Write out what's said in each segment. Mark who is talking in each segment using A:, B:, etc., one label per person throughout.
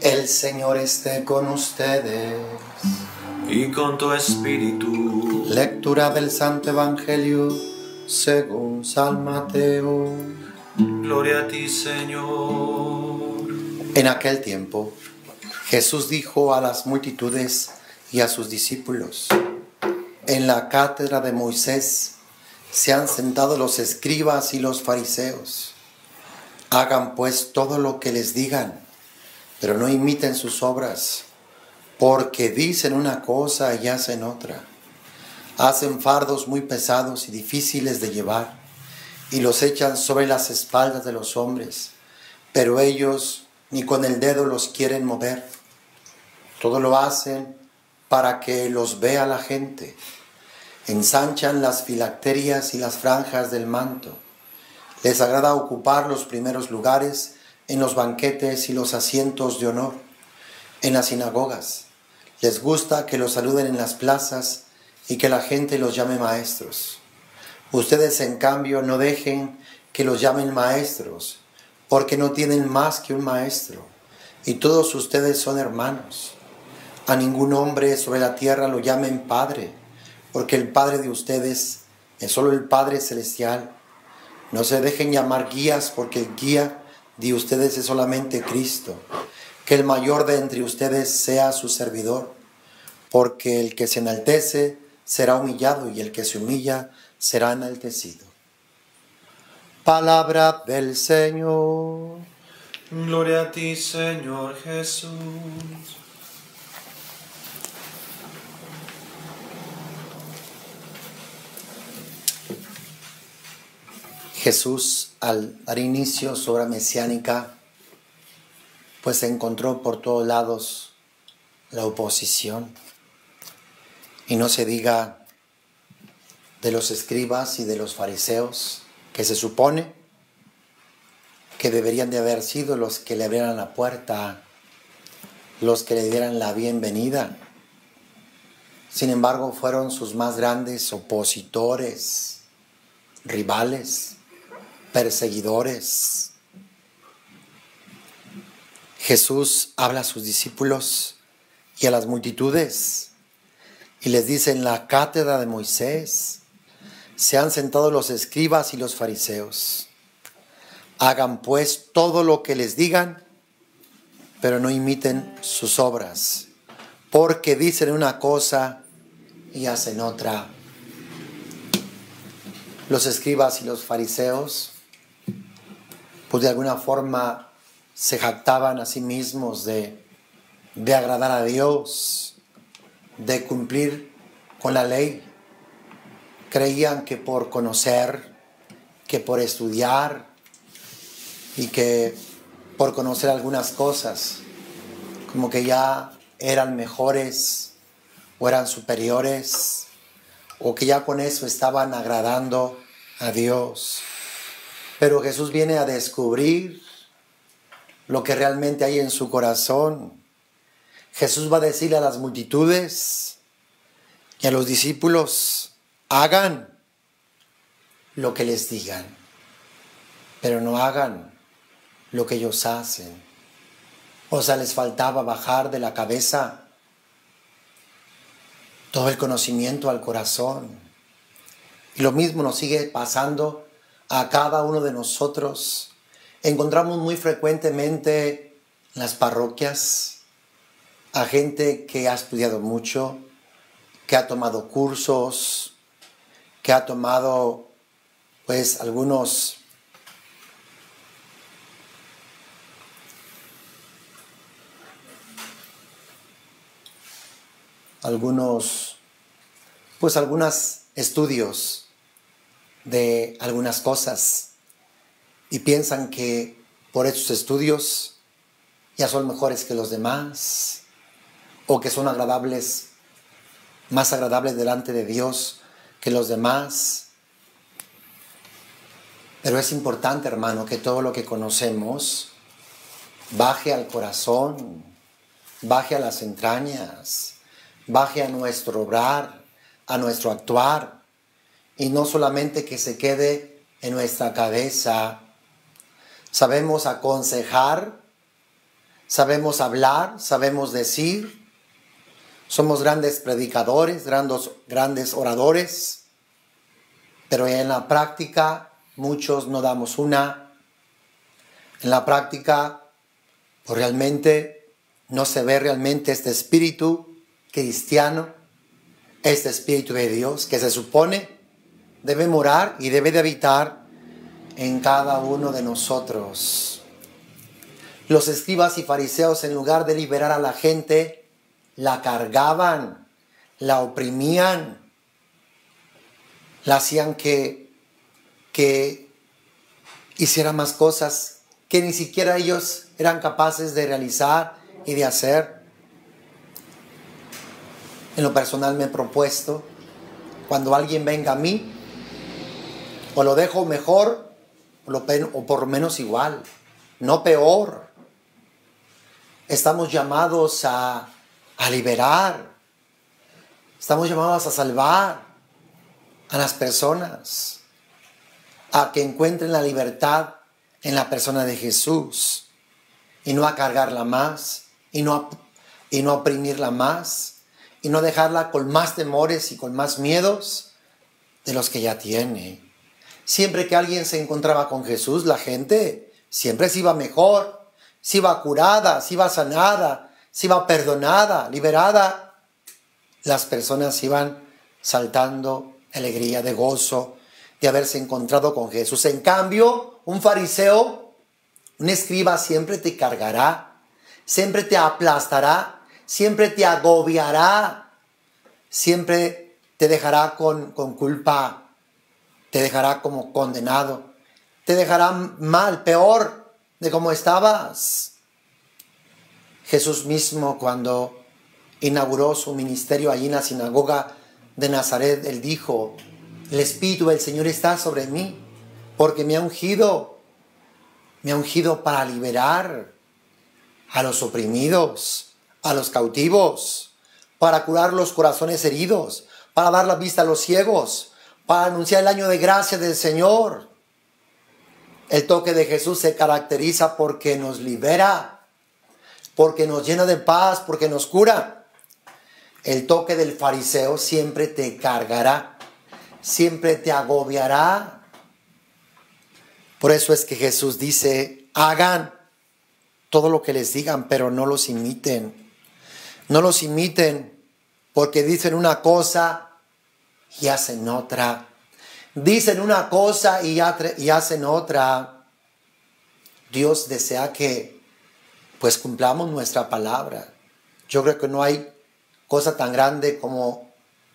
A: El Señor esté con ustedes.
B: Y con tu espíritu.
A: Lectura del Santo Evangelio según San Mateo.
B: Gloria a ti, Señor.
A: En aquel tiempo, Jesús dijo a las multitudes y a sus discípulos: en la cátedra de Moisés se han sentado los escribas y los fariseos. Hagan pues todo lo que les digan, pero no imiten sus obras, porque dicen una cosa y hacen otra. Hacen fardos muy pesados y difíciles de llevar, y los echan sobre las espaldas de los hombres, pero ellos ni con el dedo los quieren mover. Todo lo hacen para que los vea la gente. Ensanchan las filacterias y las franjas del manto. Les agrada ocupar los primeros lugares en los banquetes y los asientos de honor en las sinagogas. Les gusta que los saluden en las plazas y que la gente los llame maestros. Ustedes, en cambio, no dejen que los llamen maestros, porque no tienen más que un maestro, y todos ustedes son hermanos. A ningún hombre sobre la tierra lo llamen Padre, porque el Padre de ustedes es solo el Padre Celestial. No se dejen llamar guías, porque el guía de ustedes es solamente Cristo. Que el mayor de entre ustedes sea su servidor, porque el que se enaltece será humillado, y el que se humilla será enaltecido. Palabra del Señor.
B: Gloria a ti, Señor Jesús.
A: Jesús, al dar inicio a su obra mesiánica, pues se encontró por todos lados la oposición. Y no se diga de los escribas y de los fariseos, que se supone que deberían de haber sido los que le abrieran la puerta, los que le dieran la bienvenida. Sin embargo, fueron sus más grandes opositores, rivales, perseguidores. Jesús habla a sus discípulos y a las multitudes y les dice: en la cátedra de Moisés se han sentado los escribas y los fariseos. Hagan pues todo lo que les digan, pero no imiten sus obras, porque dicen una cosa y hacen otra. Los escribas y los fariseos, pues de alguna forma se jactaban a sí mismos de agradar a Dios, de cumplir con la ley. Creían que por conocer, que por estudiar y que por conocer algunas cosas, como que ya eran mejores o eran superiores, o que ya con eso estaban agradando a Dios. Pero Jesús viene a descubrir lo que realmente hay en su corazón. Jesús va a decirle a las multitudes y a los discípulos: hagan lo que les digan, pero no hagan lo que ellos hacen. O sea, les faltaba bajar de la cabeza todo el conocimiento al corazón. Y lo mismo nos sigue pasando a cada uno de nosotros. Encontramos muy frecuentemente en las parroquias a gente que ha estudiado mucho, que ha tomado cursos, que ha tomado pues algunos estudios de algunas cosas, y piensan que por esos estudios ya son mejores que los demás, o que son agradables, más agradables delante de Dios que los demás. Pero es importante, hermano, que todo lo que conocemos baje al corazón, baje a las entrañas, baje a nuestro obrar, a nuestro actuar, y no solamente que se quede en nuestra cabeza. Sabemos aconsejar, sabemos hablar, sabemos decir, somos grandes predicadores, grandes oradores, pero en la práctica muchos no damos una. En la práctica, pues realmente no se ve realmente este espíritu cristiano, este espíritu de Dios que se supone debe morar y debe de habitar en cada uno de nosotros. Los escribas y fariseos, en lugar de liberar a la gente, la cargaban, la oprimían, la hacían que hiciera más cosas que ni siquiera ellos eran capaces de realizar y de hacer. En lo personal me he propuesto, cuando alguien venga a mí, o lo dejo mejor, o por lo menos igual, no peor. Estamos llamados a liberar, estamos llamados a salvar a las personas, a que encuentren la libertad en la persona de Jesús, y no a cargarla más, y no oprimirla más, y no dejarla con más temores y con más miedos de los que ya tiene. Siempre que alguien se encontraba con Jesús, la gente siempre se iba mejor, se iba curada, se iba sanada, se iba perdonada, liberada. Las personas iban saltando de alegría, de gozo, de haberse encontrado con Jesús. En cambio, un fariseo, un escriba siempre te cargará, siempre te aplastará, siempre te agobiará, siempre te dejará con culpa, te dejará como condenado, te dejará mal, peor de como estabas. Jesús mismo, cuando inauguró su ministerio allí en la sinagoga de Nazaret, Él dijo: el Espíritu del Señor está sobre mí, porque me ha ungido para liberar a los oprimidos, a los cautivos, para curar los corazones heridos, para dar la vista a los ciegos, para anunciar el año de gracia del Señor. El toque de Jesús se caracteriza porque nos libera, porque nos llena de paz, porque nos cura. El toque del fariseo siempre te cargará, siempre te agobiará. Por eso es que Jesús dice: hagan todo lo que les digan, pero no los imiten. No los imiten, porque dicen una cosa y hacen otra. Dicen una cosa y hacen otra. Dios desea que pues cumplamos nuestra palabra. Yo creo que no hay cosa tan grande como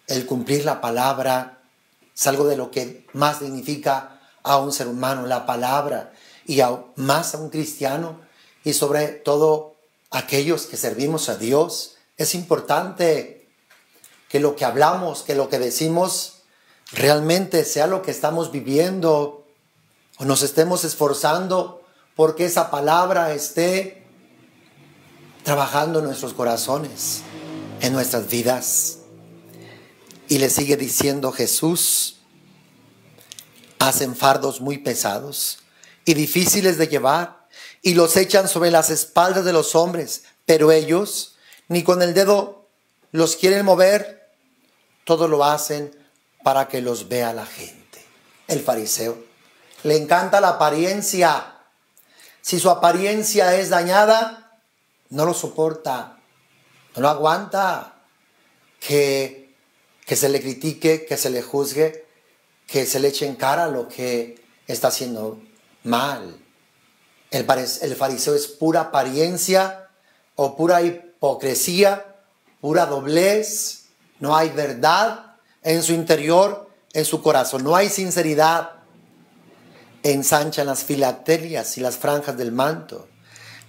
A: el cumplir la palabra. Es algo de lo que más dignifica a un ser humano, la palabra, y más a un cristiano, y sobre todo aquellos que servimos a Dios. Es importante que lo que hablamos, que lo que decimos realmente sea lo que estamos viviendo, o nos estemos esforzando porque esa palabra esté trabajando en nuestros corazones, en nuestras vidas. Y le sigue diciendo Jesús: hacen fardos muy pesados y difíciles de llevar, y los echan sobre las espaldas de los hombres, pero ellos ni con el dedo los quieren mover. Todo lo hacen para que los vea la gente. El fariseo le encanta la apariencia. Si su apariencia es dañada, no lo soporta, no lo aguanta. Que se le critique, que se le juzgue, que se le eche en cara lo que está haciendo mal. El fariseo es pura apariencia o pura hipocresía, pura doblez. No hay verdad en su interior, en su corazón. No hay sinceridad. Ensanchan las filatelias y las franjas del manto.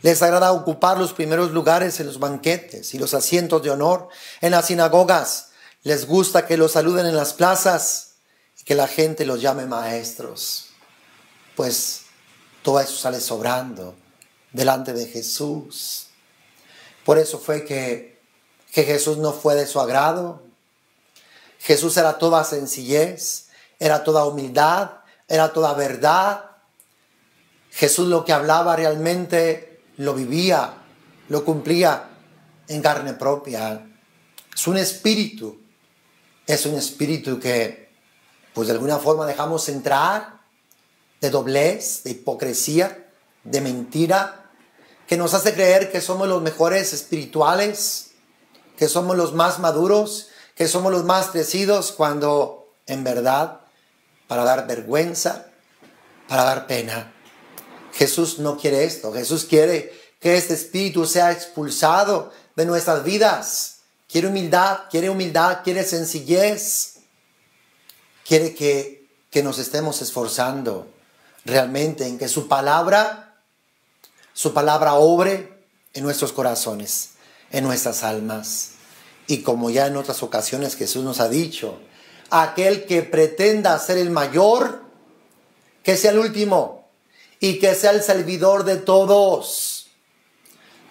A: Les agrada ocupar los primeros lugares en los banquetes y los asientos de honor en las sinagogas. Les gusta que los saluden en las plazas y que la gente los llame maestros. Pues todo eso sale sobrando delante de Jesús. Por eso fue que Jesús no fue de su agrado. Jesús era toda sencillez, era toda humildad, era toda verdad. Jesús lo que hablaba realmente lo vivía. lo cumplía en carne propia. Es un espíritu que pues de alguna forma dejamos entrar, de doblez, de hipocresía, de mentira, que nos hace creer que somos los mejores espirituales, que somos los más maduros, que somos los más crecidos, cuando en verdad, para dar vergüenza, para dar pena. Jesús no quiere esto. Jesús quiere que este espíritu sea expulsado de nuestras vidas. Quiere humildad, quiere sencillez. Quiere que nos estemos esforzando realmente en que su palabra obre en nuestros corazones, en nuestras almas. Y como ya en otras ocasiones Jesús nos ha dicho, aquel que pretenda ser el mayor, que sea el último y que sea el servidor de todos.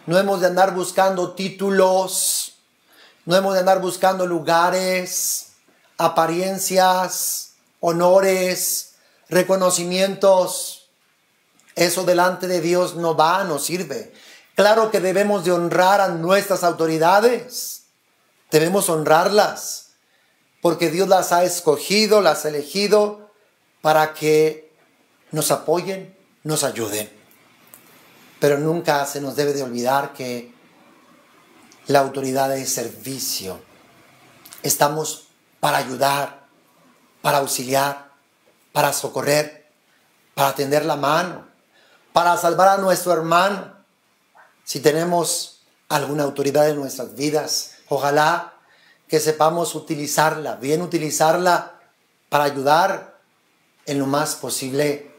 A: No hemos de andar buscando títulos, no hemos de andar buscando lugares, apariencias, honores, reconocimientos. Eso delante de Dios no sirve. Claro que debemos de honrar a nuestras autoridades, debemos honrarlas, porque Dios las ha escogido, las ha elegido para que nos apoyen, nos ayuden. Pero nunca se nos debe de olvidar que la autoridad es servicio. Estamos para ayudar, para auxiliar, para socorrer, para tender la mano, para salvar a nuestro hermano. Si tenemos alguna autoridad en nuestras vidas, ojalá que sepamos utilizarla, bien utilizarla para ayudar en lo más posible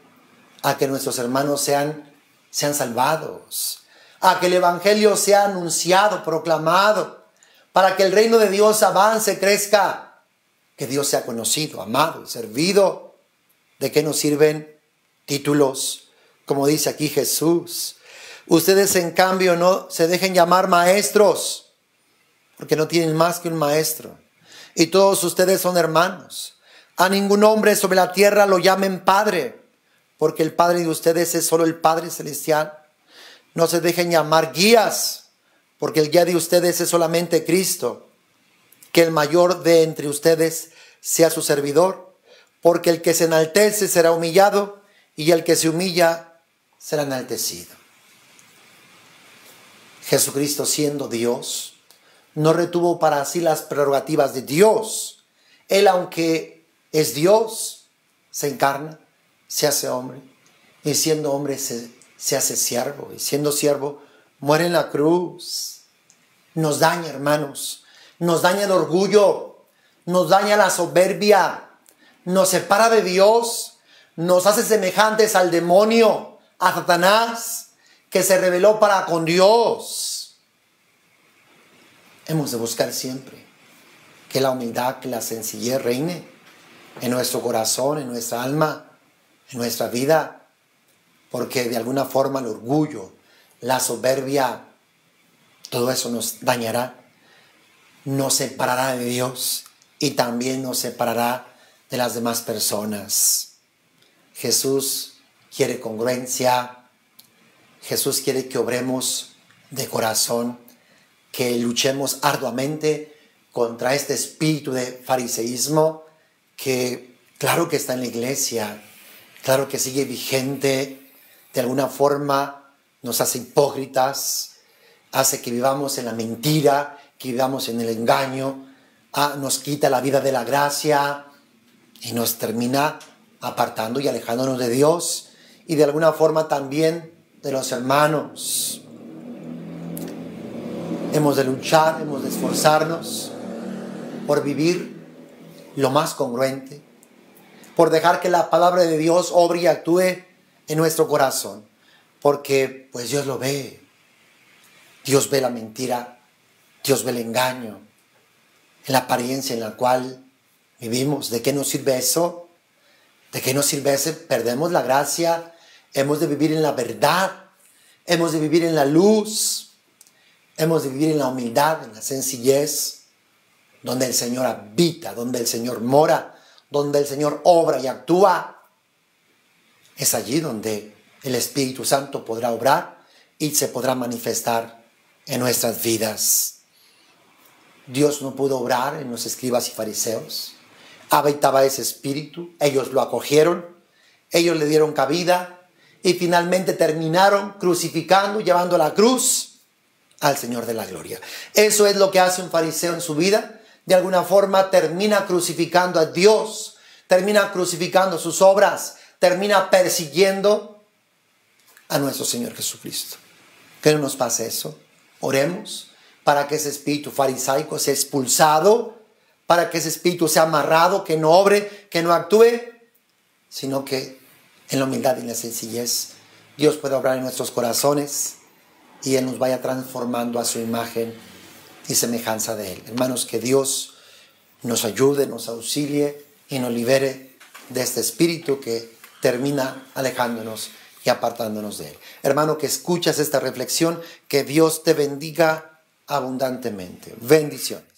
A: a que nuestros hermanos sean salvados, a que el evangelio sea anunciado, proclamado, para que el reino de Dios avance, crezca, que Dios sea conocido, amado y servido. ¿De qué nos sirven títulos? Como dice aquí Jesús, ustedes en cambio no se dejen llamar maestros, porque no tienen más que un maestro, y todos ustedes son hermanos. A ningún hombre sobre la tierra lo llamen Padre, porque el Padre de ustedes es solo el Padre Celestial. No se dejen llamar guías, porque el guía de ustedes es solamente Cristo. Que el mayor de entre ustedes sea su servidor, porque el que se enaltece será humillado, y el que se humilla será enaltecido. Jesucristo, siendo Dios, no retuvo para sí las prerrogativas de Dios. Él, aunque es Dios, se encarna, se hace hombre, y siendo hombre se hace siervo, y siendo siervo muere en la cruz. Nos daña, hermanos, nos daña el orgullo, nos daña la soberbia, nos separa de Dios, nos hace semejantes al demonio, a Satanás, que se rebeló para con Dios. Hemos de buscar siempre que la humildad, que la sencillez reine en nuestro corazón, en nuestra alma, en nuestra vida, porque de alguna forma el orgullo, la soberbia, todo eso nos dañará, nos separará de Dios y también nos separará de las demás personas. Jesús quiere congruencia, Jesús quiere que obremos de corazón, que luchemos arduamente contra este espíritu de fariseísmo que claro que está en la iglesia, claro que sigue vigente, de alguna forma nos hace hipócritas, hace que vivamos en la mentira, que vivamos en el engaño, nos quita la vida de la gracia y nos termina apartando y alejándonos de Dios y de alguna forma también de los hermanos. Hemos de luchar, hemos de esforzarnos por vivir lo más congruente, por dejar que la palabra de Dios obre y actúe en nuestro corazón, porque pues Dios lo ve. Dios ve la mentira, Dios ve el engaño, en la apariencia en la cual vivimos. ¿De qué nos sirve eso? ¿De qué nos sirve eso? Perdemos la gracia. Hemos de vivir en la verdad, hemos de vivir en la luz, hemos de vivir en la humildad, en la sencillez, donde el Señor habita, donde el Señor mora, donde el Señor obra y actúa. Es allí donde el Espíritu Santo podrá obrar y se podrá manifestar en nuestras vidas. Dios no pudo obrar en los escribas y fariseos. Habitaba ese espíritu, ellos lo acogieron, ellos le dieron cabida y finalmente terminaron crucificando, llevando la cruz al Señor de la gloria. Eso es lo que hace un fariseo en su vida. De alguna forma termina crucificando a Dios, termina crucificando sus obras, termina persiguiendo a nuestro Señor Jesucristo. Que no nos pase eso. Oremos para que ese espíritu farisaico sea expulsado, para que ese espíritu sea amarrado, que no obre, que no actúe, sino que en la humildad y en la sencillez Dios pueda obrar en nuestros corazones y Él nos vaya transformando a su imagen y semejanza de Él. Hermanos, que Dios nos ayude, nos auxilie y nos libere de este espíritu que termina alejándonos y apartándonos de Él. Hermano, que escuchas esta reflexión, que Dios te bendiga abundantemente. Bendiciones.